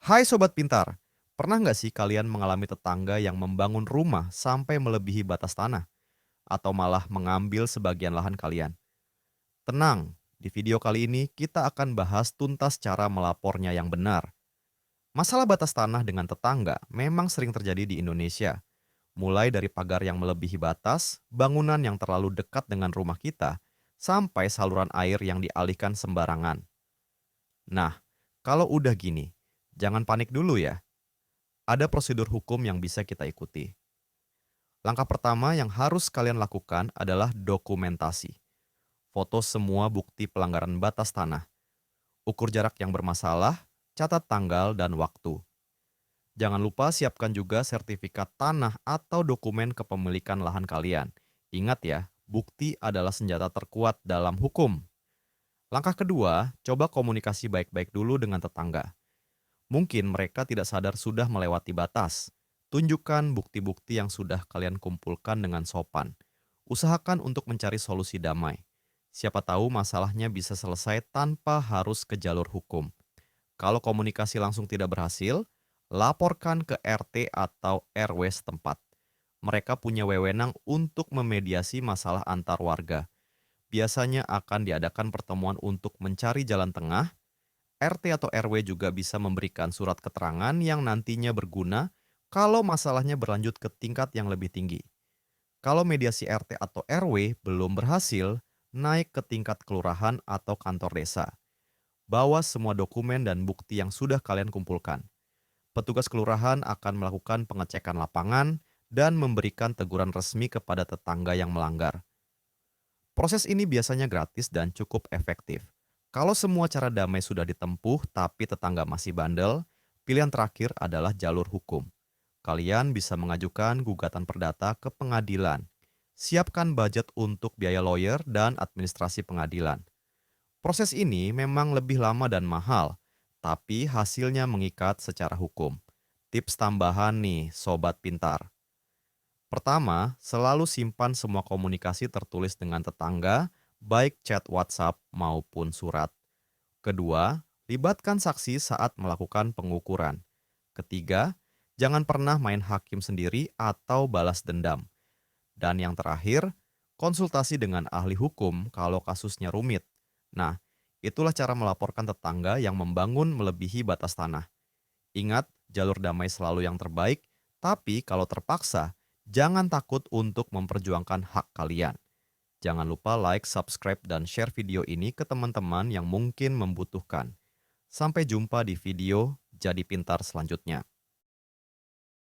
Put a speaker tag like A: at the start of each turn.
A: Hai Sobat Pintar, pernah nggak sih kalian mengalami tetangga yang membangun rumah sampai melebihi batas tanah? Atau malah mengambil sebagian lahan kalian? Tenang, di video kali ini kita akan bahas tuntas cara melapornya yang benar. Masalah batas tanah dengan tetangga memang sering terjadi di Indonesia. Mulai dari pagar yang melebihi batas, bangunan yang terlalu dekat dengan rumah kita, sampai saluran air yang dialihkan sembarangan. Nah, kalau udah gini, jangan panik dulu ya. Ada prosedur hukum yang bisa kita ikuti. Langkah pertama yang harus kalian lakukan adalah dokumentasi. Foto semua bukti pelanggaran batas tanah, ukur jarak yang bermasalah, catat tanggal dan waktu. Jangan lupa siapkan juga sertifikat tanah atau dokumen kepemilikan lahan kalian. Ingat ya, bukti adalah senjata terkuat dalam hukum. Langkah kedua, coba komunikasi baik-baik dulu dengan tetangga. Mungkin mereka tidak sadar sudah melewati batas. Tunjukkan bukti-bukti yang sudah kalian kumpulkan dengan sopan. Usahakan untuk mencari solusi damai. Siapa tahu masalahnya bisa selesai tanpa harus ke jalur hukum. Kalau komunikasi langsung tidak berhasil, laporkan ke RT atau RW setempat. Mereka punya wewenang untuk memediasi masalah antar warga. Biasanya akan diadakan pertemuan untuk mencari jalan tengah. RT atau RW juga bisa memberikan surat keterangan yang nantinya berguna kalau masalahnya berlanjut ke tingkat yang lebih tinggi. Kalau mediasi RT atau RW belum berhasil, naik ke tingkat kelurahan atau kantor desa. Bawa semua dokumen dan bukti yang sudah kalian kumpulkan. Petugas kelurahan akan melakukan pengecekan lapangan dan memberikan teguran resmi kepada tetangga yang melanggar. Proses ini biasanya gratis dan cukup efektif. Kalau semua cara damai sudah ditempuh tapi tetangga masih bandel, pilihan terakhir adalah jalur hukum. Kalian bisa mengajukan gugatan perdata ke pengadilan. Siapkan budget untuk biaya lawyer dan administrasi pengadilan. Proses ini memang lebih lama dan mahal, tapi hasilnya mengikat secara hukum. Tips tambahan nih, sobat pintar. Pertama, selalu simpan semua komunikasi tertulis dengan tetangga, baik chat WhatsApp maupun surat. Kedua, libatkan saksi saat melakukan pengukuran. Ketiga, jangan pernah main hakim sendiri atau balas dendam. Dan yang terakhir, konsultasi dengan ahli hukum kalau kasusnya rumit. Nah, itulah cara melaporkan tetangga yang membangun melebihi batas tanah. Ingat, jalur damai selalu yang terbaik, tapi kalau terpaksa, jangan takut untuk memperjuangkan hak kalian. Jangan lupa like, subscribe, dan share video ini ke teman-teman yang mungkin membutuhkan. Sampai jumpa di video Jadi Pintar selanjutnya.